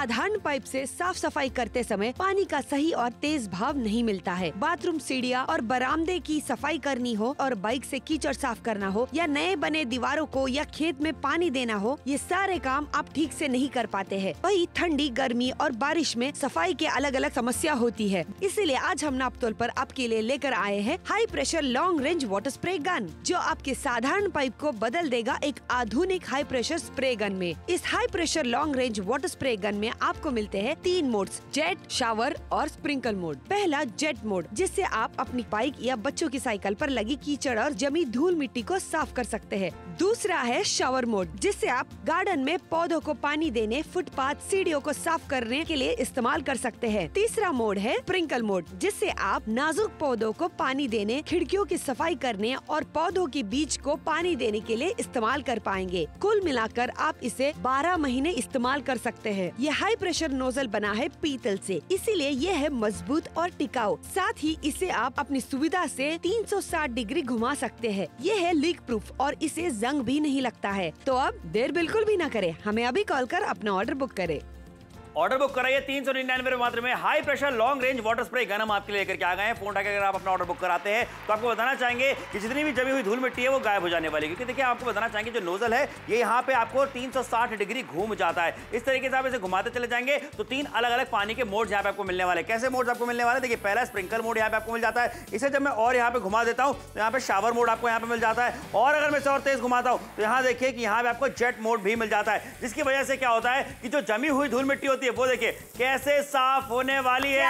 साधारण पाइप से साफ सफाई करते समय पानी का सही और तेज भाव नहीं मिलता है। बाथरूम, सीढ़ियाँ और बरामदे की सफाई करनी हो और बाइक से कीचड़ साफ करना हो या नए बने दीवारों को या खेत में पानी देना हो, ये सारे काम आप ठीक से नहीं कर पाते हैं। वही ठंडी, गर्मी और बारिश में सफाई के अलग अलग समस्या होती है। इसीलिए आज हम नापतोल पर आपके लिए लेकर आए हैं high pressure long range water spray gun, जो आपके साधारण पाइप को बदल देगा एक आधुनिक हाई प्रेशर स्प्रे गन में। इस high pressure long range water spray gun में आपको मिलते हैं 3 मोड्स, जेट, शावर और स्प्रिंकल मोड। पहला जेट मोड, जिससे आप अपनी बाइक या बच्चों की साइकिल पर लगी कीचड़ और जमी धूल मिट्टी को साफ कर सकते हैं। दूसरा है शावर मोड, जिससे आप गार्डन में पौधों को पानी देने, फुटपाथ, सीढ़ियों को साफ करने के लिए इस्तेमाल कर सकते हैं। तीसरा मोड है स्प्रिंकल मोड, जिससे आप नाजुक पौधों को पानी देने, खिड़कियों की सफाई करने और पौधों के बीज को पानी देने के लिए इस्तेमाल कर पाएंगे। कुल मिलाकर आप इसे 12 महीने इस्तेमाल कर सकते हैं। ये हाई प्रेशर नोजल बना है पीतल से, इसीलिए ये है मजबूत और टिकाऊ। साथ ही इसे आप अपनी सुविधा से 360 डिग्री घुमा सकते हैं। ये है लीक प्रूफ और इसे जंग भी नहीं लगता है। तो अब देर बिल्कुल भी न करें, हमें अभी कॉल कर अपना ऑर्डर बुक करें। ऑर्डर बुक कराइए 399 मात्र में high pressure long range water spray gun हम आपके लिए लेकर के आ गए हैं। फोन उठाकर अगर आप अपना ऑर्डर बुक कराते हैं तो आपको बताना चाहेंगे कि जितनी भी जमी हुई धूल मिट्टी है वो गायब हो जाने वाली है। क्योंकि देखिए आपको बताना चाहेंगे जो नोजल है ये यहाँ पे आपको 360 डिग्री घूम जाता है। इस तरीके से आप इसे घुमाते चले जाएंगे तो 3 अलग अलग पानी के मोड्स यहाँ पे आपको मिलने वाले। कैसे मोड्स आपको मिलने वाले? देखिए पहला स्प्रिंकल मोड यहाँ पे आपको मिल जाता है। इसे जब मैं और यहाँ पे घुमा देता हूँ तो यहाँ पे शावर मोड आपको यहाँ पे मिल जाता है। और अगर मैं इसे और तेज घुमाता हूँ तो यहाँ देखिए कि यहाँ पे आपको जेट मोड भी मिल जाता है, जिसकी वजह से क्या होता है कि जो जमी हुई धूल मिट्टी होती है वो देखिए कैसे साफ होने वाली है।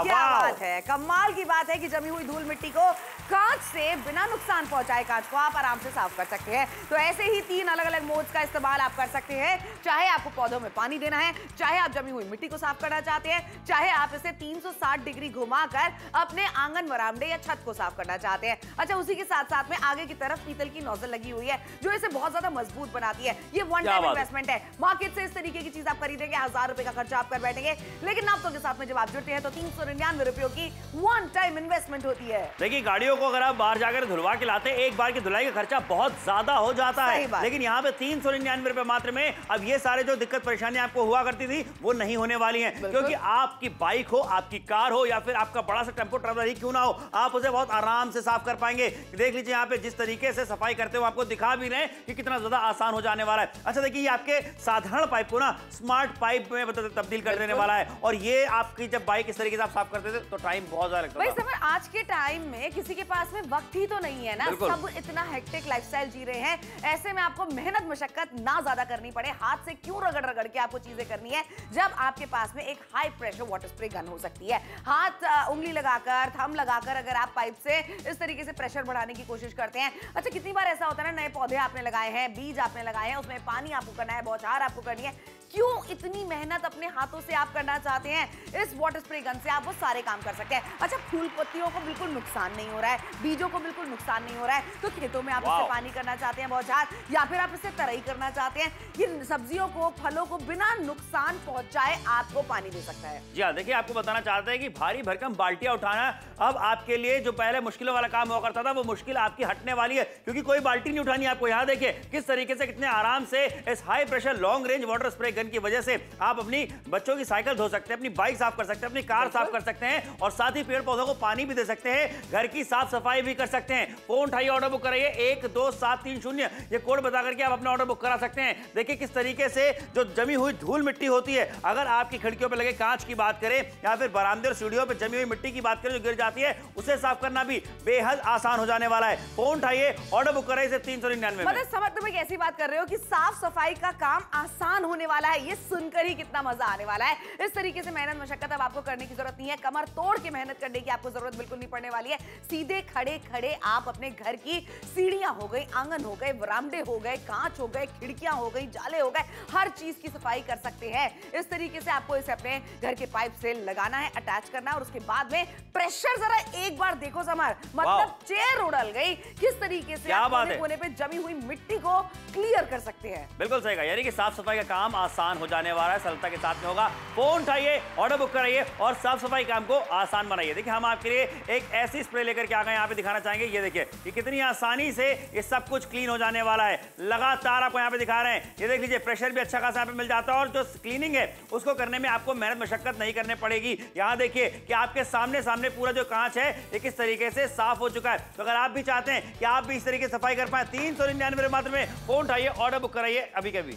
क्या बात है, कमाल की बात है कि जमी हुई धूल मिट्टी को कांच से बिना नुकसान पहुंचाए कांच को आप आराम से साफ कर सकते हैं। तो ऐसे ही 3 अलग अलग मोड्स का इस्तेमाल आप कर सकते हैं। चाहे आपको पौधों में पानी देना है, चाहे आप जमी हुई मिट्टी को साफ करना चाहते हैं, चाहे आप इसे 360 डिग्री घुमाकर अपने आंगन, बरामदे या छत को साफ करना चाहते हैं। अच्छा, उसी के साथ साथ में आगे की तरफ पीतल की नोजल लगी हुई है जो इसे बहुत ज्यादा मजबूत बनाती है। ये वन टाइम इन्वेस्टमेंट है। मार्केट से इस तरीके की चीज आप खरीदेंगे 1000 रुपए का खर्चा आप कर बैठेंगे, लेकिन नापतोल के साथ में जब आप जुड़ते हैं तो 399 रुपयों की वन टाइम इन्वेस्टमेंट होती है। देखिए गाड़ियों को अगर आप बाहर जाकर धुलवा के लाते हैं, एक बार की धुलाई का खर्चा बहुत ज्यादा हो जाता है, लेकिन यहाँ पे 399 रुपए मात्र में अब ये सारे जो दिक्कत परेशानी आपको हुआ करती थी वो नहीं होने वाली हैं। क्योंकि आपकी बाइक हो, आपकी कार हो या फिर आपका बड़ा सा टेम्पो ट्रैवलर ही क्यों ना हो, आप उसे बहुत आराम से साफ कर पाएंगे। देख लीजिए यहाँ पे जिस तरीके से सफाई करते हुए आपको दिखा भी रहे हैं कि कितना ज्यादा आसान हो जाने वाला है। अच्छा देखिए ये आपके साधारण पाइप को ना स्मार्ट पाइप में तब्दील कर देने वाला है। और ये आपकी जब बाइक इस तरीके से आप साफ करते थे तो टाइम बहुत ज्यादा लगता था। भाई समर, आज के टाइम में किसी के पास में वक्त ही तो नहीं है ना, सब इतना हेक्टिक लाइफस्टाइल जी रहे हैं। ऐसे में आपको मेहनत मशक्कत ना ज्यादा करनी पड़े, हाथ से क्यों रगड़ रगड़ के आपको चीजें करनी है, जब आपके पास में एक high pressure water spray gun हो सकती है। हाथ उंगली लगाकर, थंब लगाकर अगर आप पाइप से इस तरीके से प्रेशर बढ़ाने की कोशिश करते हैं। अच्छा, कितनी बार ऐसा होता है ना, नए पौधे आपने लगाए हैं, बीज आपने लगाए हैं, उसमें पानी आपको करना है, बौछार आपको करनी है, क्यों इतनी मेहनत अपने हाथों से आप करना चाहते हैं? इस वाटर स्प्रे गन से आप वो सारे काम कर सकते हैं। अच्छा, फूल पत्तियों को बिल्कुल नुकसान नहीं हो रहा है, बीजों को बिल्कुल नुकसान नहीं हो रहा है, तो खेतों में आप इससे पानी करना चाहते हैं, बौछार, या फिर आप इससे तराई करना चाहते हैं, ये सब्जियों को, फलों को बिना नुकसान पहुंचाए आपको पानी दे सकता है। जी हाँ, देखिए आपको बताना चाहते हैं कि भारी भरकम बाल्टियां उठाना अब आपके लिए जो पहले मुश्किलों वाला काम हुआ करता था वो मुश्किल आपकी हटने वाली है, क्योंकि कोई बाल्टी नहीं उठानी आपको। यहाँ देखिए किस तरीके से कितने आराम से इस high pressure long range water spray gun की वजह से आप अपनी बच्चों की साइकिल धो सकते हैं, अपनी बाइक साफ कर सकते हैं, अपनी कार साफ कर सकते हैं और साथ ही पेड़ पौधों को पानी भी दे सकते हैं, घर की साफ सफाई भी कर सकते हैं। फोन उठाइए, ऑर्डर बुक कराइए 12730 ये कोड बता करके आप अपना ऑर्डर बुक करा सकते हैं। देखिए किस तरीके से जो जमी हुई धूल मिट्टी होती है, अगर आपकी खिड़कियों पर लगे कांच की बात करें या फिर बरामदे और सीढ़ियों पर जमी हुई मिट्टी की बात करें जो गिर जाती है, उसे साफ करना भी बेहद आसान हो जाने वाला है। फोन उठाइए, ऑर्डर बुक कराइए सिर्फ 399 में। मतलब समझ तुम एक ऐसी बात कर रहे हो कि साफ सफाई का काम आसान होने वाला है, ये सुनकर ही कितना मजा आने वाला है। इस तरीके से मेहनत मशक्कत अब आपको करने की जरूरत नहीं है, कमर तोड़ के मेहनत करने की आपको जरूरत बिल्कुल नहीं पड़ने वाली है। सीधे खड़े खड़े आप अपने घर की सीढ़ियां हो गई, आंगन हो गए, बरामदे हो गए, कांच हो गए, खिड़कियां हो गई, जाले हो गए, हर चीज की सफाई कर सकते हैं। इस तरीके से आपको इसे अपने घर के पाइप से लगाना है, अटैच करना है और उसके बाद में प्रेशर जरा एक बार देखो समर, मतलब चेयर उड़ल गई। किस तरीके से आप कोने पे जमी हुई मिट्टी को क्लियर कर सकते हैं। बिल्कुल सही कहा, यानी कि साफ सफाई का काम आसान आसान हो जाने वाला है, सरलता के साथ में होगा। फोन उठाइए, ऑर्डर बुक कराइए और साफ सफाई काम को आसान बनाइए। देखिए हम आपके लिए एक ऐसी स्प्रे लेकर के आ गए, यहाँ पे दिखाना चाहेंगे। ये देखिए कि कितनी आसानी से ये सब कुछ क्लीन हो जाने वाला है। लगातार आपको यहाँ पे दिखा रहे हैं। ये देख लीजिए, प्रेशर भी अच्छा खासा यहाँ पे मिल जाता है और जो क्लीनिंग है उसको करने में आपको मेहनत मशक्कत नहीं करने पड़ेगी। यहाँ देखिए कि आपके सामने सामने पूरा जो कांच है ये किस तरीके से साफ हो चुका है। तो अगर आप भी चाहते हैं कि आप भी इस तरीके से सफाई कर पाए, 399 मात्र में फोन उठाइए, ऑर्डर बुक कराइए अभी के अभी।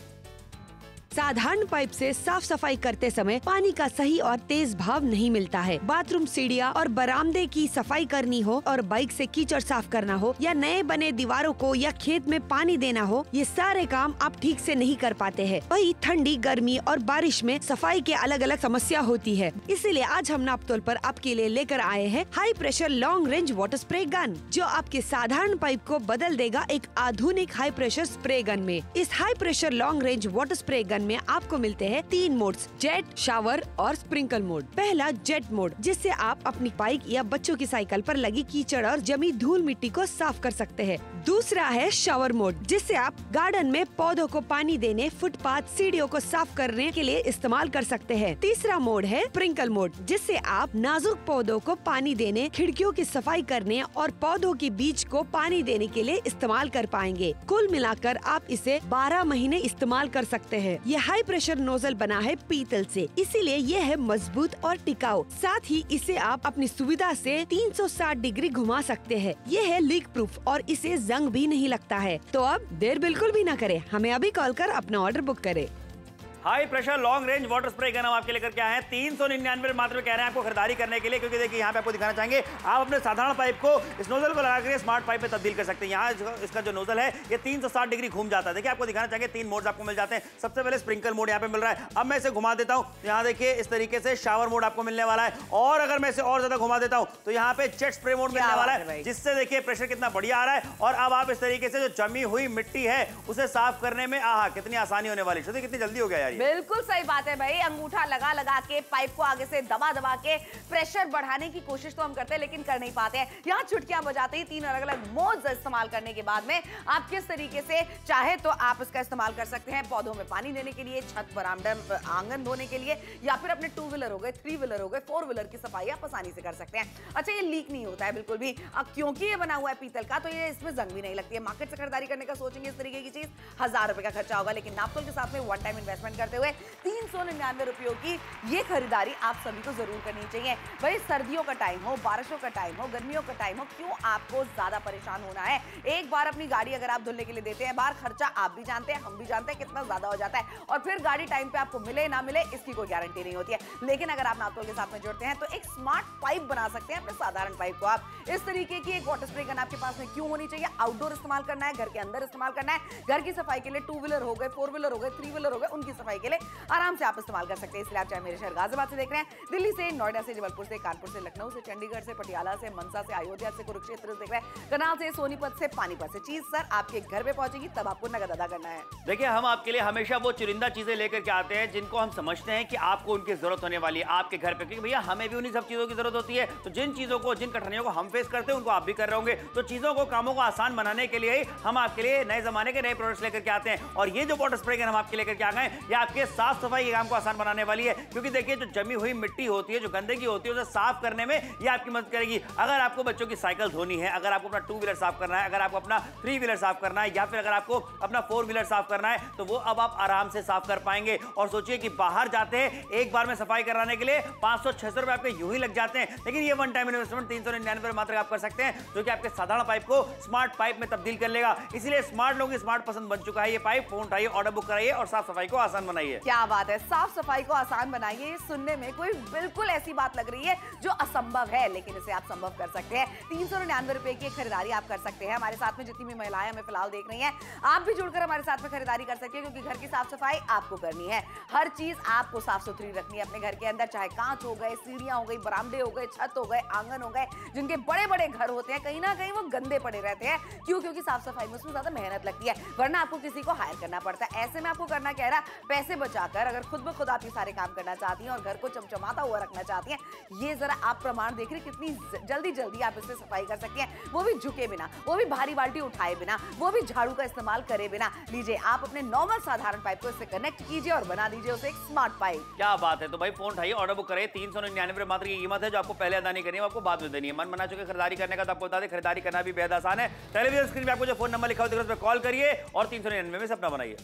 साधारण पाइप से साफ सफाई करते समय पानी का सही और तेज भाव नहीं मिलता है। बाथरूम, सीढ़ियाँ और बरामदे की सफाई करनी हो और बाइक से कीचड़ साफ करना हो या नए बने दीवारों को या खेत में पानी देना हो, ये सारे काम आप ठीक से नहीं कर पाते हैं। वही ठंडी, गर्मी और बारिश में सफाई के अलग अलग समस्या होती है। इसीलिए आज हम नापतोल पर आपके लिए लेकर आए हैं high pressure long range water spray gun, जो आपके साधारण पाइप को बदल देगा एक आधुनिक हाई प्रेशर स्प्रे गन में। इस high pressure long range water spray gun में आपको मिलते हैं 3 मोड्स, जेट, शावर और स्प्रिंकल मोड। पहला जेट मोड, जिससे आप अपनी बाइक या बच्चों की साइकिल पर लगी कीचड़ और जमी धूल मिट्टी को साफ कर सकते हैं। दूसरा है शावर मोड, जिससे आप गार्डन में पौधों को पानी देने, फुटपाथ, सीढ़ियों को साफ करने के लिए इस्तेमाल कर सकते हैं। तीसरा मोड है स्प्रिंकल मोड, जिससे आप नाजुक पौधों को पानी देने, खिड़कियों की सफाई करने और पौधों के बीज को पानी देने के लिए इस्तेमाल कर पाएंगे। कुल मिलाकर आप इसे 12 महीने इस्तेमाल कर सकते हैं। ये हाई प्रेशर नोजल बना है पीतल से, इसीलिए ये है मजबूत और टिकाऊ। साथ ही इसे आप अपनी सुविधा से 360 डिग्री घुमा सकते हैं। ये है लीक प्रूफ और इसे जंग भी नहीं लगता है। तो अब देर बिल्कुल भी न करें, हमें अभी कॉल कर अपना ऑर्डर बुक करें। High pressure long range water spray gun हम आपके लेकर के आए हैं 399 मात्र में कह रहे हैं आपको खरीदारी करने के लिए, क्योंकि देखिए यहाँ पे आपको दिखाना चाहेंगे आप अपने साधारण पाइप को इस नोजल को लगा कर स्मार्ट पाइप में तब्दील कर सकते हैं। यहाँ इसका जो नोजल है ये 360 डिग्री घूम जाता है। देखिए आपको दिखाना चाहेंगे 3 मोड्स आपको मिल जाते हैं। सबसे पहले स्प्रिंकल मोड यहाँ पे मिल रहा है। अब मैं इसे घुमा देता हूँ, यहाँ देखिए इस तरीके से शावर मोड आपको मिलने वाला है। और अगर मैं इसे और ज्यादा घुमा देता हूँ तो यहाँ पे जेट स्प्रे मोड मिलने वाला है, जिससे देखिए प्रेशर कितना बढ़िया आ रहा है। और अब आप इस तरीके से जो जमी हुई मिट्टी है उसे साफ करने में कितनी आसानी होने वाली है। कितनी जल्दी हो गया यार। बिल्कुल सही बात है भाई। अंगूठा लगा लगा के पाइप को आगे से दबा दबा के प्रेशर बढ़ाने की कोशिश तो हम करते हैं, लेकिन कर नहीं पाते हैं। यहाँ चुटकियां बजाते ही 3 अलग अलग मोड्स इस्तेमाल करने के बाद में आप किस तरीके से चाहे तो आप इसका इस्तेमाल कर सकते हैं पौधों में पानी देने के लिए, छत बरामदा आंगन धोने के लिए, या फिर अपने 2 व्हीलर हो गए, 3 व्हीलर हो गए, 4 व्हीलर की सफाई आप आसानी से कर सकते हैं। अच्छा, ये लीक नहीं होता है बिल्कुल भी, क्योंकि ये बना हुआ है पीतल का, तो ये इसमें जंग भी नहीं लगती है। मार्केट से खरीदारी करने का सोचेंगे इस तरीके की चीज 1000 रुपए का खर्चा होगा, लेकिन नापतोल के साथ में वन टाइम इन्वेस्टमेंट करते हुए 399 रुपयों की ये खरीदारी आप सभी को जरूर करनी चाहिए। भाई सर्दियों का टाइम हो, बारिशों का टाइम हो, गर्मियों का टाइम हो, क्यों आपको ज्यादा परेशान होना है। एक बार अपनी गाड़ी अगर आप धुलने के लिए देते हैं बाहर, खर्चा आप भी जानते हैं, हम भी जानते हैं कितना ज्यादा हो जाता है। और फिर गाड़ी टाइम पे आपको मिले ना मिले इसकी कोई गारंटी नहीं होती है। लेकिन अगर आप नापतोल के साथ में जुड़ते हैं तो एक स्मार्ट पाइप बना सकते हैं अपने साधारण पाइप को। आप इस तरीके की एक वाटर स्प्रे गन आपके पास में क्यों होनी चाहिए। आउटडोर इस्तेमाल करना है, घर के अंदर इस्तेमाल करना है, घर की सफाई के लिए 2 व्हीलर हो गए, 4 व्हीलर हो गए, 3 व्हीलर हो गए, उनकी सफाई के लिए आराम से आप इस्तेमाल कर सकते हैं। इसलिए आप चाहे मेरे शहर गाजियाबाद से देख रहे हैं, दिल्ली से, नोएडा से, जबलपुर से, कानपुर से, लखनऊ से, चंडीगढ़ से, पटियाला से, मनसा से, अयोध्या से, कुरुक्षेत्र से देख रहे हैं, करनाल से, सोनीपत से, पानीपत से, चीज सर आपके घर पे पहुंचेगी, तब आपको नगद अदा करना है। देखिए हम आपके लिए हमेशा वो चुनिंदा चीजें लेकर के आते हैं जिनको हम समझते हैं कि आपको उनकी जरूरत होने वाली है आपके घर पे, क्योंकि भैया हमें भी उन्हीं सब चीजों की जरूरत होती है। तो जिन चीजों को, जिन कठिनाइयों को हम फेस करते हैं उनको आप भी कर रहे होंगे। तो चीजों को, कामों को आसान बनाने के लिए हम आपके लिए नए जमाने के नए प्रोडक्ट्स लेकर के आते हैं। और ये जो वाटर स्प्रे गन हम आपके लेकर के आ गए, ये आपके साफ सफाई के काम को आसान बनाने वाली है। क्योंकि देखिए जो जमी हुई मिट्टी होती है, जो गंदगी होती है, उसे साफ करने में ये आपकी मदद करेगी। अगर आपको बच्चों की साइकिल धोनी है, अगर आपको अपना 2 व्हीलर साफ करना है, अगर आपको अपना 3 व्हीलर साफ करना है, या फिर अगर आपको अपना 4 व्हीलर साफ करना है, तो वो अब आप आराम से साफ कर पाएंगे। और सोचिए कि बाहर जाते हैं एक बार में सफाई कराने के लिए 500-600 रुपए आपके यूं ही लग जाते हैं, लेकिन ये वन टाइम इन्वेस्टमेंट 399 मात्र आप कर सकते हैं, जो कि आपके साधारण पाइप को स्मार्ट पाइप में तब्दील कर लेगा। इसलिए स्मार्ट लोगों की स्मार्ट पसंद बन चुका है ये पाइप। फोन उठाइए, ऑर्डर बुक कराइए और साफ सफाई को आसान बनाइए। क्या बात है, साफ सफाई को आसान बनाइए। सुनने में कोई बिल्कुल ऐसी बात लग रही है जो असंभव है, लेकिन इसे आप संभव कर सकते हैं। 399 रुपए की खरीदारी आप कर सकते हैं। हमारे साथ में जितनी भी महिलाएं हमें फिलहाल देख रही हैं, आप भी जुड़कर हमारे साथ में खरीदारी कर सकते हैं, क्योंकि घर की साफ सफाई आपको करनी है। हर चीज आपको साफ सुथरी रखनी है अपने घर के अंदर, चाहे कांच हो गए, सीढ़ियां हो गई, बरामदे हो गए, छत हो गए, आंगन हो गए। जिनके बड़े बड़े घर होते हैं कहीं ना कहीं वो गंदे पड़े रहते हैं। क्यों? क्योंकि साफ सफाई में उसमें ज्यादा मेहनत लगती है, वरना आपको किसी को हायर करना पड़ता है। ऐसे में आपको करना क्या है, पैसे बचाकर अगर खुद ब खुद आप ये सारे काम करना चाहती हैं और घर को चमचमाता हुआ रखना चाहती हैं, ये जरा आप प्रमाण देख रहे कितनी जल्दी आप इससे सफाई कर सकती हैं, वो भी झुके बिना, वो भी भारी बाल्टी उठाए बिना, वो भी झाड़ू का इस्तेमाल करे बिना। लीजिए आप अपने नॉर्मल साधारण पाइप को इससे कनेक्ट कीजिए और बना दीजिए उसे एक स्मार्ट पाइप। क्या बात है। तो भाई फोन उठाइए, ऑर्डर बुक करें। 399 मात्र की कीमत है, जो आपको पहले अदा नहीं करनी है, आपको बाद में देनी है। मन बना चुके खरीदारी करने का, तो आपको बता दें खरीदारी करना भी बेहद आसान है। टेलीविजन स्क्रीन पे आपको जो फोन नंबर लिखा होता है उस पर कॉल करिए और 399 में से अपना बनाइए।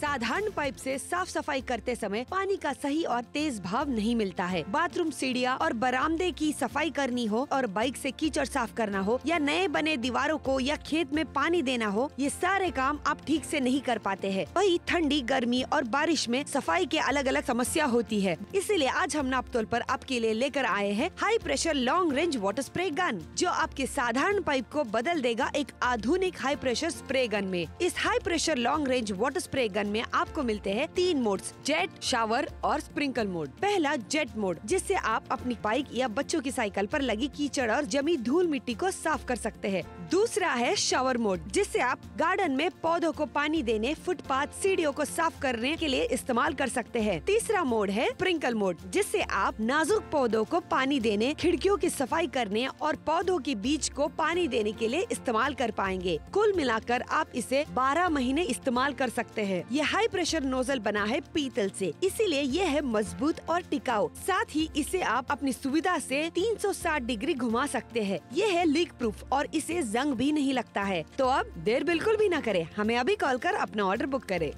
साधारण पाइप से साफ सफाई करते समय पानी का सही और तेज भाव नहीं मिलता है। बाथरूम सीढ़ियाँ और बरामदे की सफाई करनी हो और बाइक से कीचड़ साफ करना हो या नए बने दीवारों को या खेत में पानी देना हो, ये सारे काम आप ठीक से नहीं कर पाते हैं। वही ठंडी, गर्मी और बारिश में सफाई के अलग अलग समस्या होती है। इसीलिए आज हम नापतोल पर आपके लिए लेकर आए हैं high pressure long range water spray gun, जो आपके साधारण पाइप को बदल देगा एक आधुनिक हाई प्रेशर स्प्रे गन में। इस high pressure long range water spray gun में आपको मिलते हैं 3 मोड्स, जेट, शावर और स्प्रिंकल मोड। पहला जेट मोड, जिससे आप अपनी बाइक या बच्चों की साइकिल पर लगी कीचड़ और जमी धूल मिट्टी को साफ कर सकते हैं। दूसरा है शावर मोड, जिससे आप गार्डन में पौधों को पानी देने, फुटपाथ, सीढ़ियों को साफ करने के लिए इस्तेमाल कर सकते हैं। तीसरा मोड है स्प्रिंकल मोड, जिससे आप नाजुक पौधों को पानी देने, खिड़कियों की सफाई करने और पौधों के बीज को पानी देने के लिए इस्तेमाल कर पाएंगे। कुल मिलाकर आप इसे 12 महीने इस्तेमाल कर सकते हैं। ये हाई प्रेशर नोजल बना है पीतल से, इसीलिए ये है मजबूत और टिकाऊ। साथ ही इसे आप अपनी सुविधा से 360 डिग्री घुमा सकते हैं। ये है लीक प्रूफ और इसे जंग भी नहीं लगता है। तो अब देर बिल्कुल भी न करें, हमें अभी कॉल कर अपना ऑर्डर बुक करें।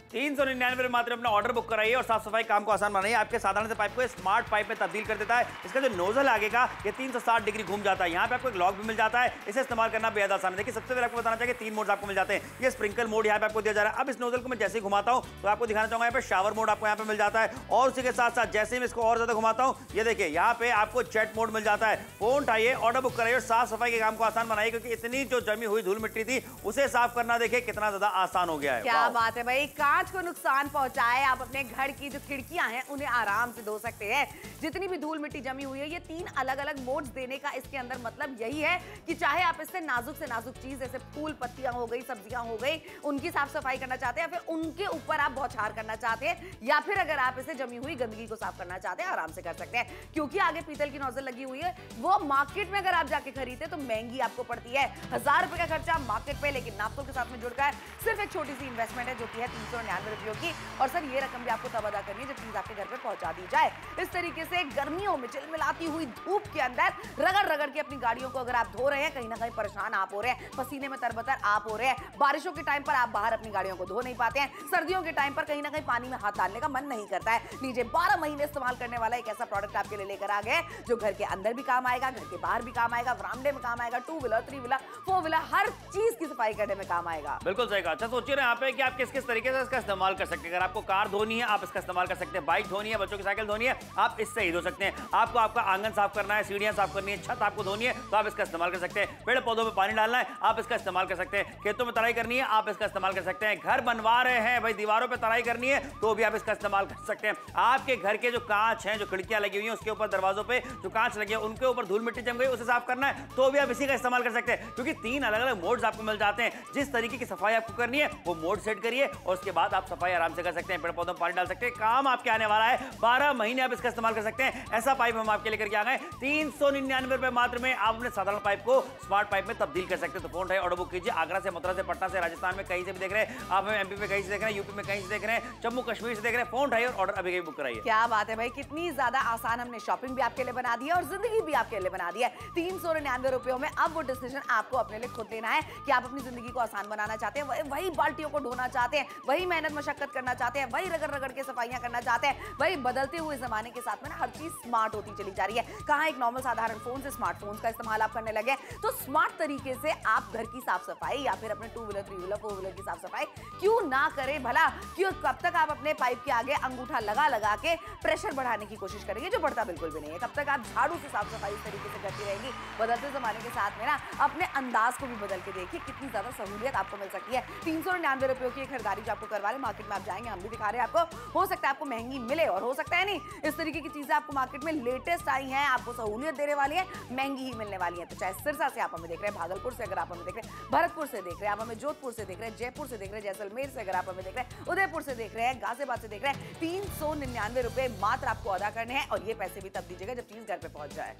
399 में मात्र अपना ऑर्डर बुक कराइए और साफ सफाई काम को आसान बनाइए। आपके साधारण से पाइप को स्मार्ट पाइप में तब्दील कर देता है। इसका जो नोजल आगे का ये 360 डिग्री घूम जाता है। यहाँ पे आपको एक लॉक भी मिल जाता है। इसे इस्तेमाल करना बेहद आसान है। देखिए सबसे पहले आपको बताना चाहिए 3 मोड आपको मिल जाते हैं। ये स्प्रिंकल मोड यहाँ पे आपको दिया जा रहा है। अब इस नोजल को मैं जैसे ही घुमाता हूँ तो आपको दिखाना चाहूंगा, यहाँ पे शावर मोड आपको यहाँ पे मिल जाता है। और उसी के साथ साथ जैसे ही मैं इसको और ज्यादा घुमाता हूँ, ये देखिए यहाँ पे आपको जेट मोड मिल जाता है। फोन उठाइए, ऑर्डर बुक कराइए और साफ सफाई के काम को आसान बनाइए, क्योंकि इतनी जो जमी हुई धूल मिट्टी थी उसे साफ करना देखिए कितना ज्यादा आसान हो गया है। क्या बात है भाई, कांच को नुकसान पहुंचाए आप अपने घर की जो खिड़कियां हैं उन्हें आराम से धो सकते हैं। जितनी भी धूल मिट्टी जमी हुई है, ये 3 अलग अलग मोड्स देने का इसके अंदर मतलब यही है कि चाहे आप इससे नाजुक से नाजुक चीज जैसे फूल, पत्तियां हो गई, सब्जियां हो गई, उनकी साफ सफाई करना चाहते हैं, या फिर उनके ऊपर आप बौछार करना चाहते हैं, या फिर अगर आप इसे जमी हुई गंदगी को साफ करना चाहते हैं, आराम से कर सकते हैं। क्योंकि आगे पीतल की नोजल लगी हुई है, वो मार्केट में अगर आप जाके खरीदते तो महंगी आपको पड़ती है। 1000 रुपए का खर्चा मार्केट पे, लेकिन नापतोल के साथ में जुड़कर सिर्फ एक छोटी सी इन्वेस्टमेंट है जो कि है 399 रुपयों की। और सर ये रकम भी आपको तब अदा करनी है जब चीज आपके घर पे पहुंचा दी जाए। इस तरीके से गर्मियों में चिलमिलाती हुई धूप के अंदर रगड़ रगड़ के अपनी गाड़ियों को अगर आप धो रहे हैं, कहीं ना कहीं परेशान आप हो रहे हैं, पसीने में तरबतर आप हो रहे हैं, बारिशों के टाइम पर आप बाहर अपनी गाड़ियों को धो नहीं पाते हैं, सर्दियों के टाइम पर कहीं ना कहीं पानी में हाथ डालने का मन नहीं करता है, लीजिए 12 महीने इस्तेमाल करने वाला एक ऐसा प्रोडक्ट आपके लिए लेकर आ गए जो घर के अंदर भी काम आएगा, घर के बाहर भी काम आएगा, बरामदे में काम आएगा, 2 व्हीलर, 3 व्हीलर, 4 व्हीलर, हर चीज की सफाई करने में काम आएगा। बिल्कुल सही कहा। अच्छा सोचिए ना यहाँ पे कि आप किस किस तरीके से इसका इस्तेमाल कर सकते हैं। अगर आपको कार धोनी है आप इसका इस्तेमाल कर सकते हैं, बाइक धोनी है, बच्चों की साइकिल धोनी है, आप इससे ही धो सकते हैं। आपको आपका आंगन साफ करना है, सीढ़ियां साफ करनी है, छत आपको धोनी है, तो आप इसका इस्तेमाल कर सकते हैं। पेड़ पौधों में पानी डालना है, आप इसका इस्तेमाल कर सकते हैं। खेतों में तराई करनी है, आप इसका इस्तेमाल कर सकते हैं। घर बनवा रहे हैं भाई, दीवारों पे तराई करनी है, तो भी आप इसका इस्तेमाल कर सकते हैं। आपके घर के जो कांच हैं, जो खिड़कियां लगी हुई हैं, उसके ऊपर दरवाजों पे जो कांच लगे हैं, उनके ऊपर धूल मिट्टी जम गई, उसे साफ करना है, तो भी आप इसी का इस्तेमाल कर सकते हैं। क्योंकि 3 अलग अलग मोड्स आपको मिल जाते हैं। जिस तरीके की सफाई आपको करनी है वो मोड सेट करिए और उसके बाद आप सफाई आराम से कर सकते हैं। पेड़ पौधों में पानी डाल सकते हैं, काम आपके आने वाला है। 12 महीने आप इसका इस्तेमाल कर सकते हैं। ऐसा पाइप हम आपके लेकर के आ गए 399 रुपए मात्र में। आप अपने साधारण पाइप को स्मार्ट पाइप में तब्दील कर सकते हैं। तो फोन उठाइए, ऑर्डर बुक कीजिए। आगरा से, मथुरा से, पटना से, राजस्थान में कहीं से भी देख रहे हैं आप, हमें एमपी में कहीं से देख रहे हैं, यूपी में कहीं से देख रहे हैं, जम्मू कश्मीर से देख रहे हैं, फोन उठाइए और ऑर्डर अभी बुक कराइए। क्या बात है भाई, कितनी ज्यादा आसान हमने शॉपिंग भी आपके लिए बना दी है और जिंदगी भी आपके लिए बना दी है। 399 रुपयों में अब वो डिसीजन आपको अपने लिए खुद लेना है कि आप अपनी जिंदगी को आसान बनाना चाहते हैं, वही बाल्टियों को ढोना चाहते हैं, वही मेहनत मशक्कत करना चाहते हैं, वही रगड़ रगड़ के सफाइयां करना चाहते हैं, वही बदलते हुए जमाने के साथ में ना हर चीज स्मार्ट होती चली जा रही है। कहाँ एक नॉर्मल साधारण फोन से स्मार्टफोन का इस्तेमाल आप करने लगे, तो स्मार्ट तरीके से आप घर की साफ सफाई या फिर अपने 2 व्हीलर, 3 व्हीलर, 4 व्हीलर की साफ सफाई क्यों ना करें भला। क्यों कब तक आप अपने पाइप के आगे अंगूठा लगा लगा के प्रेशर बढ़ाने की कोशिश करेंगे, जो बढ़ता बिल्कुल भी नहीं है। कब तक आप झाड़ू से साफ सफाई इस तरीके से करती रहेंगी। बदलते जमाने के साथ में ना अपने अंदाज को भी बदल के देखिए, कितनी ज्यादा सहूलियत आपको मिल सकती है। 399 रुपयों की खरीदारी जो आपको करवा वाले, मार्केट में आप जाएंगे, हम भी दिखा रहे हैं आपको, हो सकता है आपको महंगी मिले और हो सकता है नहीं, इस तरीके की चीजें आपको मार्केट में लेटेस्ट आई हैं, आपको सहूलियत देने वाली है, महंगी ही मिलने वाली है। तो चाहे सिरसा से आप हमें देख रहे हैं, भागलपुर से अगर आप हमें देख रहे हैं, भरतपुर से देख रहे हैं, आप हमें जोधपुर से देख रहे हैं, जयपुर से देख रहे हैं, जैसलमेर से अगर आप हमें देख रहे हैं, उदयपुर से देख रहे हैं, गाजियाबाद से देख रहे हैं, 399 रुपए मात्र आपको अदा करने हैं और ये पैसे भी तब दीजिएगा जब चीज घर पे पहुंच जाए।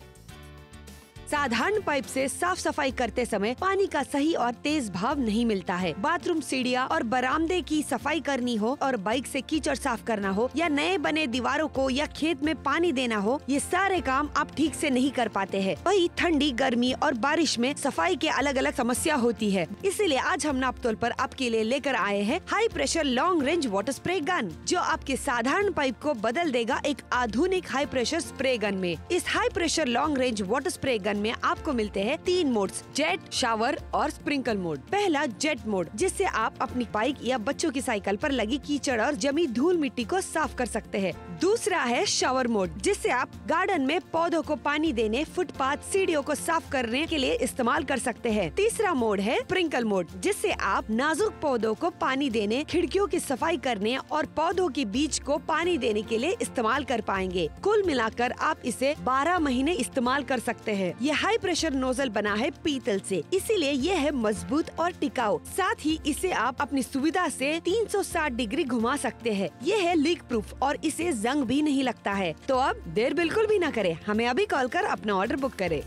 साधारण पाइप से साफ सफाई करते समय पानी का सही और तेज भाव नहीं मिलता है। बाथरूम सीढ़ियाँ और बरामदे की सफाई करनी हो और बाइक से कीचड़ साफ करना हो या नए बने दीवारों को या खेत में पानी देना हो, ये सारे काम आप ठीक से नहीं कर पाते हैं। वही ठंडी, गर्मी और बारिश में सफाई के अलग अलग समस्या होती है। इसीलिए आज हम नापतोल पर आपके लिए लेकर आए हैं high pressure long range water spray gun, जो आपके साधारण पाइप को बदल देगा एक आधुनिक हाई प्रेशर स्प्रे गन में। इस high pressure long range water spray gun में आपको मिलते हैं 3 मोड्स, जेट, शावर और स्प्रिंकल मोड। पहला जेट मोड, जिससे आप अपनी बाइक या बच्चों की साइकिल पर लगी कीचड़ और जमी धूल मिट्टी को साफ कर सकते हैं। दूसरा है शावर मोड, जिससे आप गार्डन में पौधों को पानी देने, फुटपाथ, सीढ़ियों को साफ करने के लिए इस्तेमाल कर सकते हैं। तीसरा मोड है स्प्रिंकल मोड, जिससे आप नाजुक पौधों को पानी देने, खिड़कियों की सफाई करने और पौधों के बीज को पानी देने के लिए इस्तेमाल कर पाएंगे। कुल मिलाकर आप इसे 12 महीने इस्तेमाल कर सकते हैं। ये हाई प्रेशर नोजल बना है पीतल से, इसीलिए ये है मजबूत और टिकाऊ। साथ ही इसे आप अपनी सुविधा से 360 डिग्री घुमा सकते हैं। ये है लीक प्रूफ और इसे जंग भी नहीं लगता है। तो अब देर बिल्कुल भी न करें, हमें अभी कॉल कर अपना ऑर्डर बुक करें।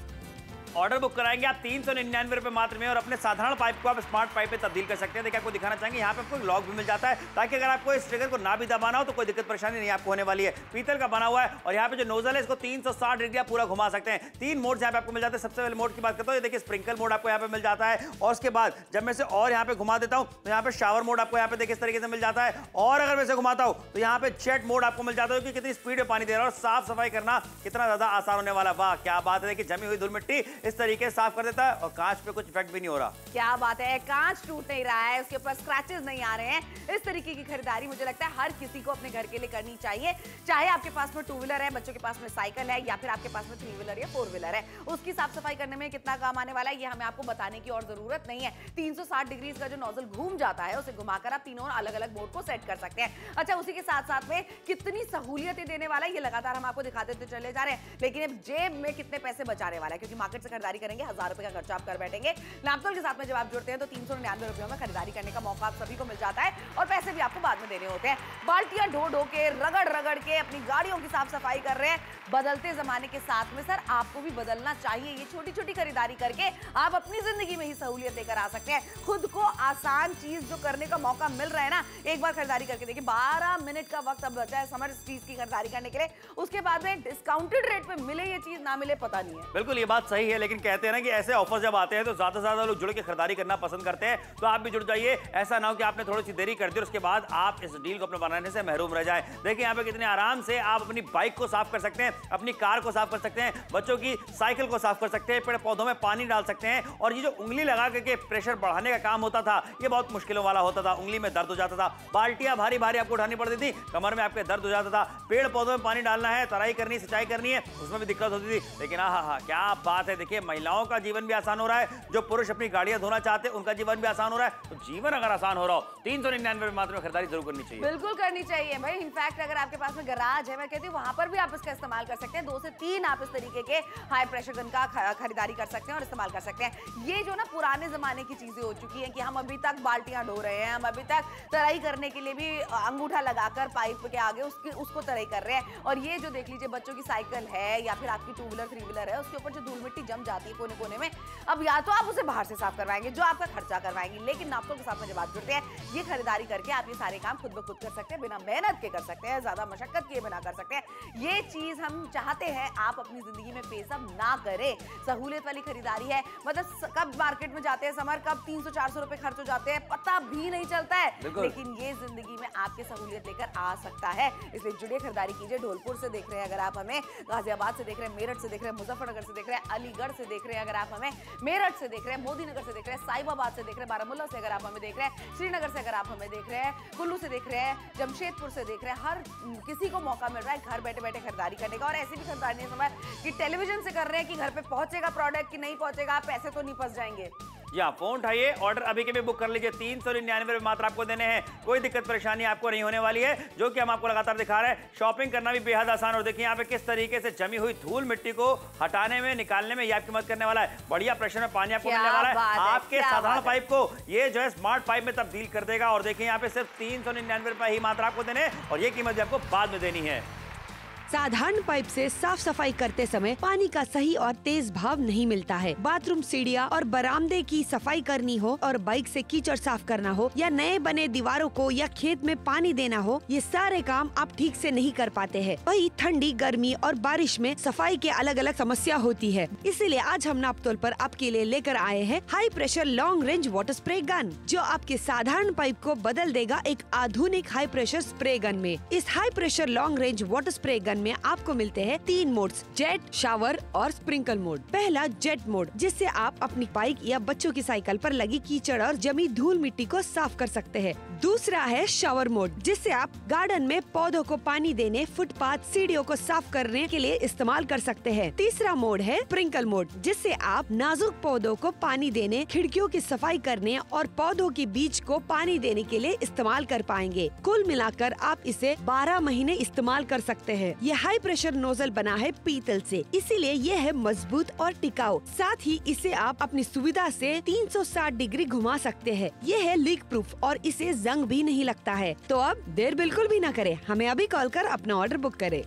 ऑर्डर बुक कराएंगे आप 399 रुपए मात्र में और अपने साधारण पाइप को आप स्मार्ट पाइप में तब्दील कर सकते हैं। देखिए आपको दिखाना चाहेंगे, यहाँ पे आपको लॉक भी मिल जाता है, ताकि अगर आपको इस ट्रिगर को ना भी दबाना हो तो कोई दिक्कत परेशानी नहीं आपको होने वाली है। पीतल का बना हुआ है और यहाँ पे जो नोजल है इसको 360 डिग्री आप पूरा घुमा सकते हैं। 3 मोड यहाँ पे आपको मिल जाते हैं। सबसे पहले मोड की बात करता हूँ, देखिए स्प्रिंकल मोड आपको यहाँ पे मिल जाता है और उसके बाद जब मैं इसे और यहाँ पे घुमा देता हूँ तो यहाँ पे शावर मोड आपको यहाँ पे देखिए इस तरीके से मिल जाता है। और अगर मैं इसे घुमाता हूँ तो यहाँ पे जेट मोड आपको मिल जाता है कि कितनी स्पीड में पानी दे रहा है और साफ सफाई करना कितना ज्यादा आसान होने वाला। वाह क्या बात है, देखिए जमी हुई धूल मिट्टी इस तरीके से साफ कर देता है और कांच पे कुछ इफेक्ट भी नहीं हो रहा। क्या बात है, कांच टूट नहीं रहा है, उसके ऊपर स्क्रैचेस नहीं आ रहे हैं। इस तरीके की खरीदारी मुझे लगता है हर किसी को अपने घर के लिए करनी चाहिए। चाहे आपके पास में 2 व्हीलर है, बच्चों के पास में साइकिल है या फिर आपके पास में 3 व्हीलर या 4 व्हीलर है, उसकी साफ सफाई करने में कितना काम आने वाला है ये हमें आपको बताने की और जरूरत नहीं है। 360 डिग्री का जो नोजल घूम जाता है उसे घुमाकर आप तीनों अलग अलग मोड को सेट कर सकते हैं। अच्छा, उसी के साथ साथ में कितनी सहूलियतें देने वाला है ये लगातार हम आपको दिखाते चले जा रहे हैं, लेकिन अब जेब में कितने पैसे बचाने वाला है, क्योंकि मार्केट से खरीदारी करेंगे 1000 रुपए का खर्चा आप कर बैठेंगे। नापतोल के साथ में जब आप जुड़ते हैं तो 399 रुपयों में खरीदारी करने का मौका आप सभी को मिल जाता है और पैसे भी आपको बाद में देने होते हैं। बाल्टियां ढो ढो के, रगड़ रगड़ के अपनी गाड़ियों की साफ सफाई कर रहे हैं। बदलते जमाने के साथ में सर आपको भी बदलना चाहिए। ये छोटी छोटी खरीदारी करके आप अपनी जिंदगी में ही सहूलियत लेकर आ सकते हैं। खुद को आसान चीज जो करने का मौका मिल रहा है ना, एक बार खरीदारी करके देखिए। 12 मिनट का वक्त अब बचा है समर चीज की खरीदारी करने के लिए, उसके बाद में डिस्काउंटेड रेट पे मिले ये चीज ना मिले पता नहीं है। बिल्कुल ये बात सही है, लेकिन कहते हैं ना कि ऐसे ऑफर जब आते हैं तो ज्यादा से ज्यादा लोग जुड़ के खरीदारी करना पसंद करते हैं। तो आप भी जुड़ जाइए, ऐसा ना हो कि आपने थोड़ी सी देरी कर दी और उसके बाद आप इस डील को अपने बनाने से महरूम रह जाएं। देखिए यहाँ पे कितने आराम से आप अपनी बाइक को साफ कर सकते हैं, अपनी कार को साफ कर सकते हैं, बच्चों की साइकिल को साफ कर सकते हैं, पेड़ पौधों में पानी डाल सकते हैं। और ये जो उंगली लगा करके प्रेशर बढ़ाने का काम होता था ये बहुत मुश्किलों वाला होता था, उंगली में दर्द हो जाता था, बाल्टियां भारी भारी आपको उठानी पड़ती थी, कमर में आपके दर्द हो जाता था, पेड़ पौधों में पानी डालना है, तराई करनी, सिंचाई करनी है, उसमें भी दिक्कत होती थी। लेकिन हाँ क्या बात है, देखिए महिलाओं का जीवन भी आसान हो रहा है, जो पुरुष अपनी गाड़ियां धोना चाहते हैं उनका जीवन भी आसान हो रहा है। तो जीवन अगर आसान हो रहा हो 399 में मात्र में खरीदारी जरूर करनी चाहिए। बिल्कुल करनी चाहिए भाई। इनफैक्ट अगर आपके पास में गैराज है, मैं कहती हूँ वहां पर भी आप इसका इस्तेमाल कर सकते हैं। 2 से 3 आप इस तरीके के हाई प्रेशर गन का खरीदारी कर सकते हैं और इस्तेमाल कर सकते हैं। ये जो ना पुराने जमाने की चीजें हो चुकी हैं कि हम अभी तक बाल्टियां ढो रहे हैं, हम अभी तक तराई करने के लिए भी अंगूठा लगाकर पाइप के आगे उसको तराई कर रहे हैं। और ये जो देख लीजिए बच्चों की साइकिल है या फिर आपकी 2 व्हीलर 3 व्हीलर है, उसके ऊपर जो धूल मिट्टी जम जाती है कोने कोने में, अब या तो आप उसे बाहर से साफ करवाएंगे जो आपका खर्चा करवाएंगे, लेकिन नापतोल के साथ में जब आप जुड़ते हैं ये खरीदारी करके आप ये सारे काम खुद ब खुद कर सकते हैं, बिना मेहनत के कर सकते हैं, ज्यादा मशक्कत किए बिना कर सकते हैं। ये चीज हम चाहते हैं आप अपनी जिंदगी में पेशअप ना करें। सहूलियत वाली खरीदारी है, मतलब कब मार्केट में जाते हैं समर, कब 300-400 रुपए खर्च हो जाते हैं पता भी नहीं चलता है, लेकिन ये जिंदगी में आपके सहूलियत लेकर आ सकता है। इसलिए जुड़े खरीदारी कीजिए। ढोलपुर से देख रहे हैं अगर आप हमें, गाजियाबाद से देख रहे हैं, मेरठ से देख रहे हैं, मुजफ्फरनगर से देख रहे हैं, अलीगढ़ से देख रहे हैं अगर आप हमें, मेरठ से देख रहे हैं, मोदीनगर से देख रहे हैं, साहिबाबाद से देख रहे हैं, बारामूला से अगर आप हमें देख रहे हैं, श्रीनगर से अगर आप हमें देख रहे हैं, कुल्लू से देख रहे हैं, जमशेदपुर से देख रहे हैं, हर किसी को मौका मिल रहा है घर बैठे बैठे खरीदारी करने का। और ऐसी भी खरीदारी नहीं समय कि टेलीविजन से कर रहे हैं कि घर पे पहुंचेगा प्रोडक्ट कि नहीं पहुंचेगा, पैसे तो नहीं फंस जाएंगे। जी हाँ, फोन उठाइए, ऑर्डर अभी के भी बुक कर लीजिए। 399 मात्र आपको देने हैं। कोई दिक्कत परेशानी आपको नहीं होने वाली है, जो कि हम आपको लगातार दिखा रहे हैं। शॉपिंग करना भी बेहद आसान हो। देखिए यहाँ पे किस तरीके से जमी हुई धूल मिट्टी को हटाने में, निकालने में ये आपकी मदद करने वाला है। बढ़िया प्रेशर में पानी आपको मिलने वाला है। आपके साधारण पाइप को ये जो है स्मार्ट पाइप में तब्दील कर देगा। और देखिए यहाँ पे सिर्फ 399 रुपए ही मात्र आपको देने, और ये कीमत भी आपको बाद में देनी है। साधारण पाइप से साफ सफाई करते समय पानी का सही और तेज भाव नहीं मिलता है। बाथरूम सीढ़ियाँ और बरामदे की सफाई करनी हो और बाइक से कीचड़ साफ करना हो या नए बने दीवारों को या खेत में पानी देना हो, ये सारे काम आप ठीक से नहीं कर पाते हैं। वही ठंडी, गर्मी और बारिश में सफाई के अलग अलग समस्या होती है। इसीलिए आज हम नापतोल पर आपके लिए लेकर आए हैं high pressure long range water spray gun, जो आपके साधारण पाइप को बदल देगा एक आधुनिक हाई प्रेशर स्प्रे गन में। इस high pressure long range water spray gun में आपको मिलते हैं 3 मोड्स, जेट, शावर और स्प्रिंकल मोड। पहला जेट मोड, जिससे आप अपनी बाइक या बच्चों की साइकिल पर लगी कीचड़ और जमी धूल मिट्टी को साफ कर सकते हैं। दूसरा है शावर मोड, जिससे आप गार्डन में पौधों को पानी देने, फुटपाथ, सीढ़ियों को साफ करने के लिए इस्तेमाल कर सकते हैं। तीसरा मोड है स्प्रिंकल मोड, जिससे आप नाजुक पौधों को पानी देने, खिड़कियों की सफाई करने और पौधों के बीज को पानी देने के लिए इस्तेमाल कर पाएंगे। कुल मिलाकर आप इसे 12 महीने इस्तेमाल कर सकते हैं। ये हाई प्रेशर नोजल बना है पीतल से, इसीलिए ये है मजबूत और टिकाऊ। साथ ही इसे आप अपनी सुविधा से 360 डिग्री घुमा सकते हैं। ये है लीक प्रूफ और इसे जंग भी नहीं लगता है। तो अब देर बिल्कुल भी न करें, हमें अभी कॉल कर अपना ऑर्डर बुक करें।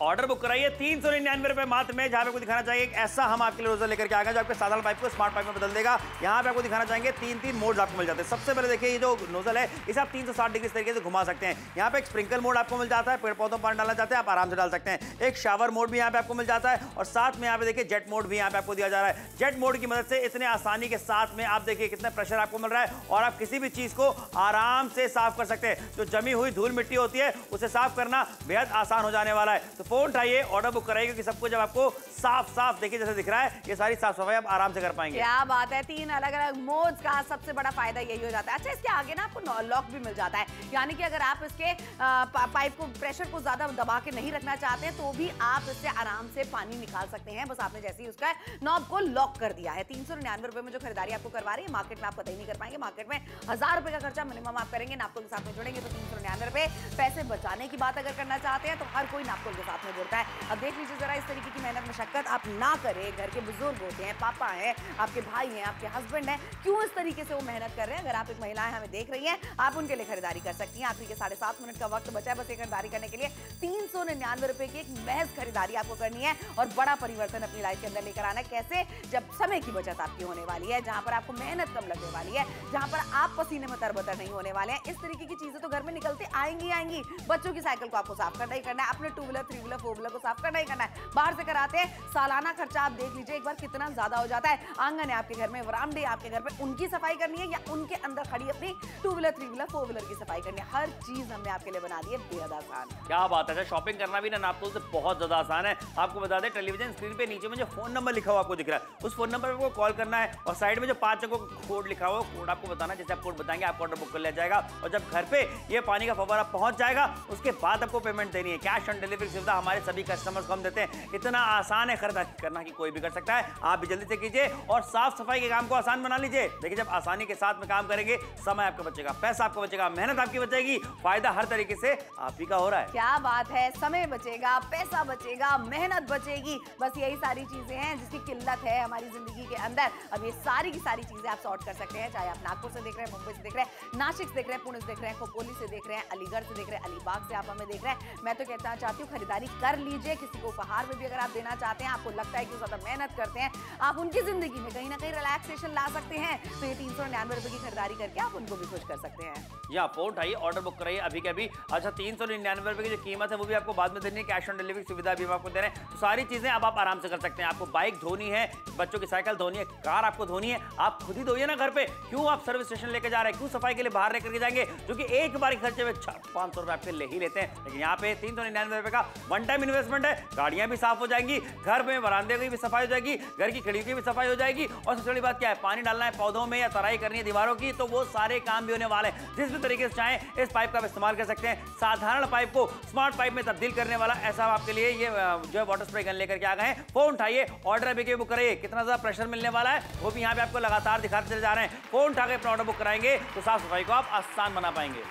ऑर्डर बुक कराइए 399 रुपए मात्र में। जहाँ पे आपको दिखाना चाहिए एक ऐसा हम आपके लिए रोजर लेकर के आ गए जो आपके साधारण पाइप को स्मार्ट पाइप में बदल देगा। यहाँ पे आपको दिखाना चाहेंगे 3 मोड्स आपको मिल जाते हैं। सबसे पहले देखिए ये जो नोजल है इसे आप 360 डिग्री तरीके से घुमा सकते हैं। यहाँ पे एक स्प्रिंकल मोड आपको मिल जाता है, पेड़ पौधों में पानी डालना चाहते हैं आप आराम से डाल सकते हैं। एक शावर मोड भी यहाँ पे आपको मिल जाता है और साथ में यहाँ पे देखिए जेट मोड भी यहाँ पे आपको दिया जा रहा है। जेट मोड की मदद से इतने आसानी के साथ में आप देखिए कितना प्रेशर आपको मिल रहा है और आप किसी भी चीज को आराम से साफ कर सकते हैं। जो जमी हुई धूल मिट्टी होती है उसे साफ करना बेहद आसान हो जाने वाला है। तो फोन उठाइए, ऑर्डर बुक कराइए कि सबको जब आपको साफ देखिए जैसे दिख रहा है, ये सारी साफ सफाई आप आराम से कर पाएंगे। क्या बात है, 3 अलग अलग मोड्स का सबसे बड़ा फायदा यही हो जाता है। अच्छा, इसके आगे ना आपको लॉक भी मिल जाता है, यानी कि अगर आप इसके पाइप को, प्रेशर को ज्यादा दबा के नहीं रखना चाहते हैं तो भी आप इससे आराम से पानी निकाल सकते हैं। बस आपने जैसे ही उसका नॉब को लॉक कर दिया है। 399 रुपए में जो खरीदारी आपको करवा रही है, मार्केट में आप कतई नहीं कर पाएंगे। मार्केट में 1000 रुपए का खर्चा मिनिमम आप करेंगे। नापतोल के साथ में जुड़ेंगे तो 399 रुपए। पैसे बचाने की बात अगर करना चाहते हैं तो हर कोई नापतोल के साथ में जुड़ता है। अब देख लीजिए जरा, इस तरीके की मेहनत मशक्कत आप ना करें। घर के बुजुर्ग होते हैं, पापा हैं, आपके भाई हैं, आपके हस्बैंड हैं, क्यों इस तरीके से वो मेहनत कर रहे हैं? अगर आप एक महिला है, हमें देख रही हैं, आप उनके लिए खरीदारी कर सकती हैं। आपके 7.5 मिनट का वक्त बचा है बस ये खरीदारी करने के लिए। 399 रुपए की एक महज खरीदारी आपको करनी है और बड़ा परिवर्तन अपनी लाइफ के अंदर लेकर आना है। कैसे? जब समय की बचत आपकी होने वाली है, जहां पर आपको मेहनत कम लगने वाली है, जहां पर आप पसीने में तरबतर नहीं होने वाले हैं। इस तरीके की चीजें तो घर में निकलती आएंगी। बच्चों की साइकिल को आपको साफ करना ही करना है, अपने 2 व्हीलर, 3 व्हीलर, 4 व्हीलर को साफ करना ही करना है। बाहर से कराते हैं, सालाना खर्चा आप देख लीजिए एक बार कितना ज्यादा हो जाता है। आंगन है आपके घर में, वरामदे आपके घर में, उनकी सफाई करनी है या उनके अंदर खड़ी अपनी 2 व्हीलर, 3 व्हीलर, 4 व्हीलर की सफाई करनी है। हर चीज हमने आपके लिए बना दी है बेहद आसान। क्या बात है, शॉपिंग करना भी ना नापतोल से बहुत ज्यादा आसान है। आपको बता दें, टेलीविजन स्क्रीन पे नीचे में जो फोन नंबर लिखा हुआ आपको दिख रहा है, उस फोन नंबर पर कॉल करना है और साइड में जो 5 अंकों का कोड लिखा हुआ कोड आपको बताना। जैसे आप कोड बताएंगे आपको ऑर्डर बुक कर लिया जाएगा और जब घर पे ये पानी का फव्वारा पहुंच जाएगा उसके बाद आपको पेमेंट देनी है। कैश ऑन डिलीवरी सुविधा हमारे सभी कस्टमर्स को हम देते हैं। इतना आसान है खरीदारी करना कि कोई भी कर सकता है। आप भी जल्दी से कीजिए और साफ सफाई के काम को आसान बना लीजिए। देखिए, जब आसानी के साथ में काम करेंगे, समय आपका बचेगा, पैसा आपका बचेगा, मेहनत आपकी बचेगी, फायदा हर तरीके से आप ही का हो रहा है। क्या बात है, समय बचेगा, पैसा बचेगा, मेहनत बचेगी। बस यही सारी चीजें हैं जिसकी किल्लत है हमारी जिंदगी के अंदर। अब ये सारी की सारी चीजें आप सॉर्ट कर सकते हैं, चाहे आप नागपुर से देख रहे हैं, मुंबई से देख रहे हैं, नासिक से देख रहे हैं, पुणे से देख रहे हैं, खोपोली से देख रहे हैं, अलीगढ़ से देख रहे हैं, अलीबाग से आप हमें देख रहे हैं। मैं तो कहना चाहती हूँ खरीदारी कर लीजिए। किसी को उपहार में भी अगर आप देना चाहते हैं, आपको लगता है कि ज्यादा मेहनत करते हैं, आप उनकी जिंदगी में कहीं ना कहीं रिलैक्सेशन ला सकते हैं, तो ये 399 रुपए की खरीदारी करके आप उनको भी खुश कर सकते हैं। या फोन उठाइए, ऑर्डर बुक कराइए अभी के अभी। अच्छा, 399 रुपए की जो कीमत है वो भी आपको बाद में देनी है। कैश ऑन डिलीवरी सुविधा भी आपको दे रहे हैं। तो सारी चीजें अब आप आराम से कर सकते हैं। आपको बाइक धोनी है, बच्चों की साइकिल धोनी है, कार आपको धोनी है, आप खुद ही धोइए ना घर पे। क्यों आप सर्विस स्टेशन लेके जा रहे हैं? क्यों सफाई के लिए बाहर लेकर के जाएंगे? जो कि एक बार खर्चे में 500 रुपए आपसे ले ही लेते हैं। लेकिन यहाँ पे 399 रुपए का वन टाइम इन्वेस्टमेंट है, गाड़ियां भी साफ हो जाएंगी, घर में बरामदे की भी सफाई हो जाएगी, घर की खिड़की की भी सफाई हो जाएगी, और सबसे बड़ी बात क्या है, पानी डालना है पौधों में या तराई करनी है दीवारों की, तो वो सारे काम भी होने वाले हैं। जिस भी तरीके से चाहें इस पाइप का इस्तेमाल कर सकते हैं। साधारण पाइप को स्मार्ट पाइप में तब्दील करने वाला ऐसा आपके लिए ये जो है वाटर स्प्रे गन लेकर के आ गए हैं। फोन उठाइए, ऑर्डर अभी के बुक कराइए, कितना ज्यादा प्रेशर मिलने वाला है वो भी यहाँ पे आपको लगातार दिखाते चले जा रहे हैं। फोन उठा के अपना ऑर्डर बुक कराएंगे तो साफ सफाई को आप आसान बना पाएंगे।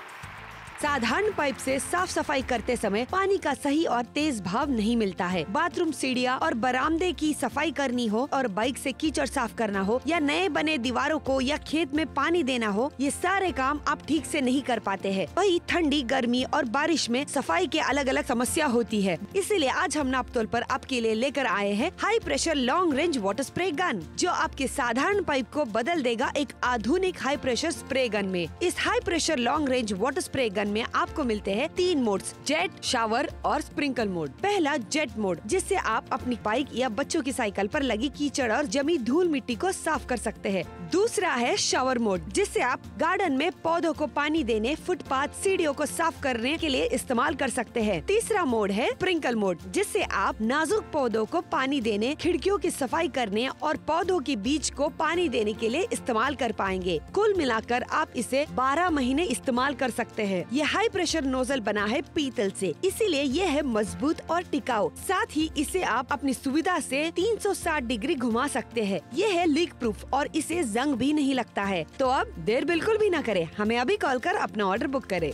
साधारण पाइप से साफ सफाई करते समय पानी का सही और तेज भाव नहीं मिलता है। बाथरूम सीढ़ियाँ और बरामदे की सफाई करनी हो और बाइक से कीचड़ साफ करना हो या नए बने दीवारों को या खेत में पानी देना हो, ये सारे काम आप ठीक से नहीं कर पाते हैं। वही ठंडी, गर्मी और बारिश में सफाई के अलग अलग समस्या होती है। इसीलिए आज हम नापतोल पर आपके लिए लेकर आए हैं high pressure long range water spray gun, जो आपके साधारण पाइप को बदल देगा एक आधुनिक हाई प्रेशर स्प्रे गन में। इस high pressure long range water spray gun में आपको मिलते हैं 3 मोड्स, जेट, शावर और स्प्रिंकल मोड। पहला जेट मोड, जिससे आप अपनी बाइक या बच्चों की साइकिल पर लगी कीचड़ और जमी धूल मिट्टी को साफ कर सकते हैं। दूसरा है शावर मोड, जिससे आप गार्डन में पौधों को पानी देने, फुटपाथ, सीढ़ियों को साफ करने के लिए इस्तेमाल कर सकते हैं। तीसरा मोड है स्प्रिंकल मोड, जिससे आप नाजुक पौधों को पानी देने, खिड़कियों की सफाई करने और पौधों के बीज को पानी देने के लिए इस्तेमाल कर पाएंगे। कुल मिलाकर आप इसे 12 महीने इस्तेमाल कर सकते हैं। ये हाई प्रेशर नोजल बना है पीतल से, इसीलिए ये है मजबूत और टिकाऊ। साथ ही इसे आप अपनी सुविधा से 360 डिग्री घुमा सकते हैं। ये है लीक प्रूफ और इसे जंग भी नहीं लगता है। तो अब देर बिल्कुल भी न करें, हमें अभी कॉल कर अपना ऑर्डर बुक करें।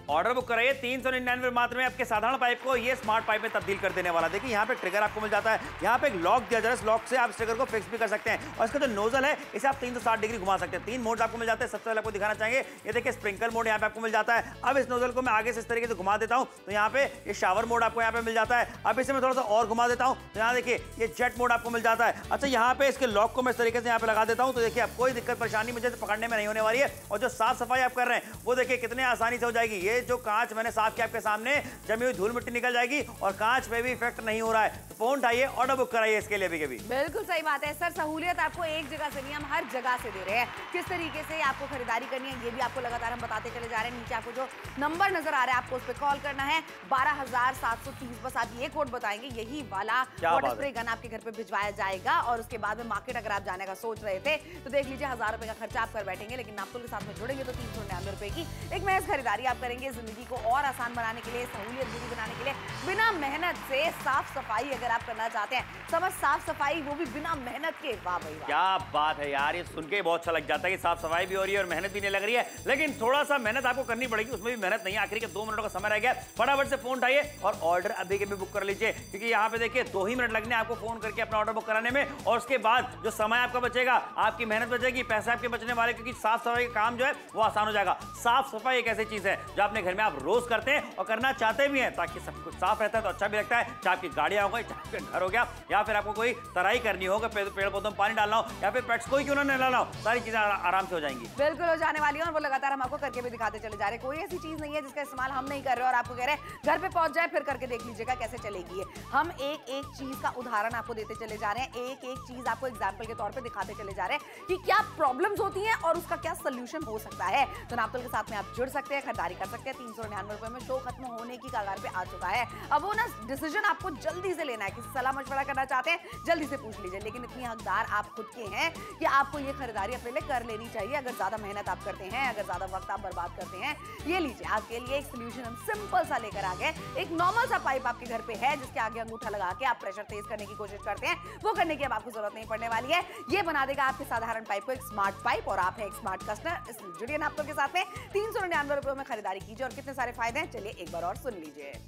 ऑर्डर बुक कराइए 399 मात्र में आपके साधारण पाइप को ये स्मार्ट पाइप में तब्दील कर देने वाला। देखिए यहाँ पे ट्रिगर आपको मिल जाता है, यहाँ पे एक लॉक दिया जाता है, लॉक से आप इस ट्रिगर को फिक्स भी कर सकते हैं और इसका जो नोजल है इसे आप 360 डिग्री घुमा सकते हैं। 3 मोड आपको मिल जाते हैं। सबसे पहले आपको दिखाना चाहेंगे, ये देखिए स्प्रिंकल मोड यहाँ पे आपको मिल जाता है। अब इस नोजल को मैं आगे से इस तरीके से घुमा देता हूँ तो यहाँ पे ये शावर मोड आपको यहाँ पे मिल जाता है। अब इसे मैं थोड़ा सा और घुमा देता हूँ तो यहाँ देखिए ये जेट मोड आपको मिल जाता है। अच्छा, यहाँ पे इसके लॉक को मैं इस तरीके से यहाँ पे लगा देता हूँ तो देखिए अब कोई दिक्कत परेशानी मुझे पकड़ने में नहीं होने वाली है। और जो साफ सफाई आप कर रहे हैं वो देखिए कितने आसानी से हो जाएगी। ये जो कांच मैंने साफ किया आपके सामने, जमी हुई धूल मिट्टी निकल जाएगी और कांच पे भी इफेक्ट नहीं हो रहा है। तो फोन उठाइए, ऑर्डर बुक कराइए इसके लिए भी। बिल्कुल सही बात है सर, सहूलियत आपको एक जगह से नहीं, हम हर जगह से दे रहे हैं। किस तरीके से आपको खरीदारी करनी है ये भी आपको लगातार हम बताते चले जा रहे हैं। नीचे आपको जो नंबर नजर आ रहा है आपको उस पर कॉल करना है 12730। बस आप ये कोड बताएंगे, यही वाला वाटर स्प्रे गन आपके घर पे भिजवाया जाएगा। और उसके बाद में मार्केट अगर आप जाने का सोच रहे थे तो देख लीजिए 1000 रुपए का खर्चा आप कर बैठेंगे, लेकिन नापतोल के साथ में जुड़ेंगे तो 399 रुपए की एक महज खरीदारी आप करेंगे। जिंदगी को और आसान बनाने के लिए, सहूलियत दूरी बनाने के लिए, बिना मेहनत से साफ सफाई अगर आप करना चाहते हैं, समझ साफ सफाई वो भी बिना मेहनत के। वाह भाई वाह, क्या बात है यार, ये सुन के बहुत अच्छा लग जाता है कि साफ सफाई भी हो रही है और मेहनत भी नहीं लग रही है। लेकिन थोड़ा सा मेहनत आपको करनी पड़ेगी, उसमें भी मेहनत नहीं, आखिरी के 2 मिनटों का समय रह गया। फटाफट से फोन उठाइए और ऑर्डर अभी के भी बुक कर लीजिए, क्योंकि यहाँ पे देखिए 2 ही मिनट लगने आपको फोन करके अपना ऑर्डर बुक कराने में। और उसके बाद जो समय आपका बचेगा, आपकी मेहनत बचेगी, पैसे आपके बचने वाले, क्योंकि साफ सफाई का काम जो है वो आसान हो जाएगा। साफ सफाई एक ऐसी चीज है जो अपने घर में आप रोज करते हैं और करना चाहते भी हैं, ताकि सब कुछ साफ रहता है तो अच्छा भी लगता है। चाहे आपकी गाड़ियां हो गई, चाहे आपके घर हो गया, या फिर आपको कोई तराई करनी होगा, पेड़ पौधों में पानी डालना हो, या फिर पेट्स को ही क्यों ना नहलाना हो, सारी चीजें आराम से हो जाएंगी। बिल्कुल हो जाने वाली है और वो लगातार हम आपको करके भी दिखाते चले जा रहे हैं। कोई ऐसी चीज नहीं है जिसका इस्तेमाल हम नहीं कर रहे और आपको कह रहे हैं घर पे पहुंच जाए फिर करके देख लीजिएगा कैसे चलेगी है। हम एक एक चीज का उदाहरण आपको देते चले जा रहे हैं, एक एक चीज आपको एग्जाम्पल के तौर पर दिखाते चले जा रहे हैं कि क्या प्रॉब्लम्स होती है और उसका क्या सोल्यूशन हो सकता है। तो नापतोल के साथ में आप जुड़ सकते हैं, खरीदारी कर सकते हैं। 399 रुपए में शो खत्म होने की कगार पे आ चुका है। अब वो ना डिसीजन आपको जल्दी से लेना है, किसी सलाह मशवरा करना चाहते हैं जल्दी से पूछ लीजिए, लेकिन इतनी हकदार आप खुद के हैं कि आपको ये खरीदारी अपने लिए कर लेनी चाहिए। अगर ज्यादा मेहनत आप करते हैं, अगर ज्यादा वक्त आप बर्बाद करते हैं, ये लीजिए आपके लिए एक सोल्यूशन हम सिंपल सा लेकर आ गए। एक नॉर्मल सा पाइप आपके घर पे है जिसके आगे अंगूठा लगा के आप प्रेशर तेज करने की कोशिश करते हैं, वो करने की अब आपको जरूरत नहीं पड़ने वाली है। ये बना देगा आपके साधारण पाइप को एक स्मार्ट पाइप और आप है एक स्मार्ट कस्टमर। इसलिए जुड़िए नापतोल के साथ में, 399 रुपए में खरीदारी कीजिए और कितने सारे फायदे हैं चलिए एक बार और सुन लीजिए।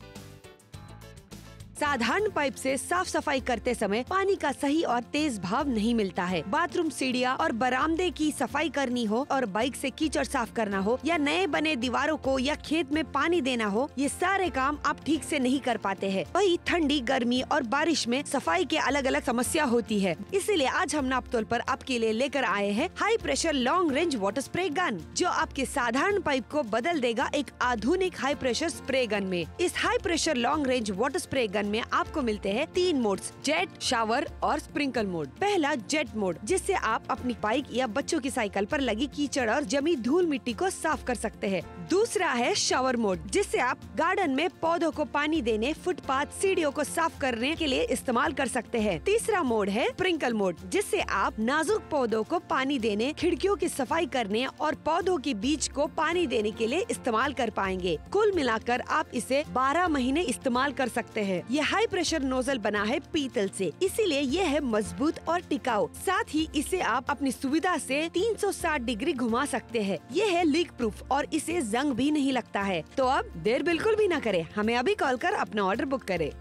साधारण पाइप से साफ सफाई करते समय पानी का सही और तेज भाव नहीं मिलता है। बाथरूम सीढ़ियाँ और बरामदे की सफाई करनी हो और बाइक से कीचड़ साफ करना हो या नए बने दीवारों को या खेत में पानी देना हो, ये सारे काम आप ठीक से नहीं कर पाते हैं। वही ठंडी, गर्मी और बारिश में सफाई के अलग अलग समस्या होती है। इसीलिए आज हम नापतोल पर आपके लिए लेकर आए हैं high pressure long range water spray gun, जो आपके साधारण पाइप को बदल देगा एक आधुनिक हाई प्रेशर स्प्रे गन में। इस high pressure long range water spray gun one में आपको मिलते हैं 3 मोड्स, जेट, शावर और स्प्रिंकल मोड। पहला जेट मोड, जिससे आप अपनी बाइक या बच्चों की साइकिल पर लगी कीचड़ और जमी धूल मिट्टी को साफ कर सकते हैं। दूसरा है शावर मोड, जिससे आप गार्डन में पौधों को पानी देने, फुटपाथ, सीढ़ियों को साफ करने के लिए इस्तेमाल कर सकते हैं। तीसरा मोड है स्प्रिंकल मोड, जिससे आप नाजुक पौधों को पानी देने, खिड़कियों की सफाई करने और पौधों के बीज को पानी देने के लिए इस्तेमाल कर पाएंगे। कुल मिलाकर आप इसे 12 महीने इस्तेमाल कर सकते हैं। ये हाई प्रेशर नोजल बना है पीतल से, इसीलिए ये है मजबूत और टिकाऊ। साथ ही इसे आप अपनी सुविधा से 360 डिग्री घुमा सकते हैं। ये है लीक प्रूफ और इसे जंग भी नहीं लगता है। तो अब देर बिल्कुल भी न करें, हमें अभी कॉल कर अपना ऑर्डर बुक करें।